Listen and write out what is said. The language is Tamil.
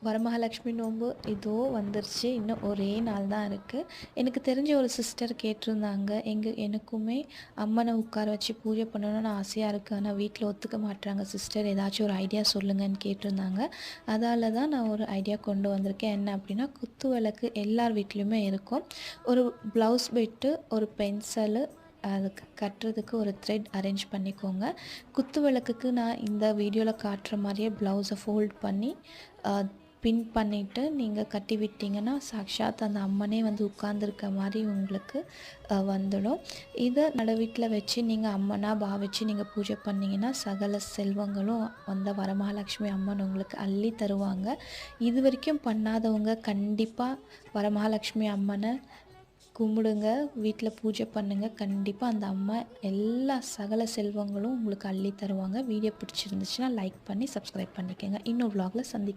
வரமகாலட்சுமி நோன்பு இதோ வந்துருச்சு. இன்னும் ஒரே நாள் தான் இருக்குது. எனக்கு தெரிஞ்ச ஒரு சிஸ்டர் கேட்டிருந்தாங்க, எனக்குமே அம்மனை உட்கார வச்சு பூஜை பண்ணணும்னு ஆசையாக இருக்குது, ஆனால் வீட்டில் ஒத்துக்க மாட்றாங்க சிஸ்டர், ஏதாச்சும் ஒரு ஐடியா சொல்லுங்கன்னு கேட்டிருந்தாங்க. அதால தான் நான் ஒரு ஐடியா கொண்டு வந்திருக்கேன். என்ன அப்படின்னா, குத்து விளக்கு எல்லார் வீட்லேயுமே இருக்கும். ஒரு ப்ளவுஸ் பிட்டு, ஒரு பென்சிலு, அதுக்கு கட்டுறதுக்கு ஒரு த்ரெட் அரேஞ்ச் பண்ணிக்கோங்க. குத்து விளக்குக்கு நான் இந்த வீடியோவில் காட்டுற மாதிரியே ப்ளவுஸை ஃபோல்ட் பண்ணி பின் பண்ணிவிட்டு நீங்கள் கட்டி விட்டிங்கன்னா சாக்ஷாத் அந்த அம்மனே வந்து உட்கார்ந்துருக்க மாதிரி உங்களுக்கு வந்துடும். இதை நடு வீட்டில் வச்சு நீங்கள் அம்மனாக பாவிச்சு நீங்கள் பூஜை பண்ணிங்கன்னா சகல செல்வங்களும் வந்த வரமகாலட்சுமி அம்மன் உங்களுக்கு அள்ளி தருவாங்க. இது வரைக்கும் பண்ணாதவங்க கண்டிப்பாக வரமகாலட்சுமி அம்மனை கும்பிடுங்க, வீட்டில் பூஜை பண்ணுங்கள். கண்டிப்பாக அந்த அம்மா எல்லா சகல செல்வங்களும் உங்களுக்கு அள்ளி தருவாங்க. வீடியோ பிடிச்சிருந்துச்சுன்னா லைக் பண்ணி சப்ஸ்கிரைப் பண்ணிக்கோங்க. இன்னொரு vlogல சந்திக்கலாம்.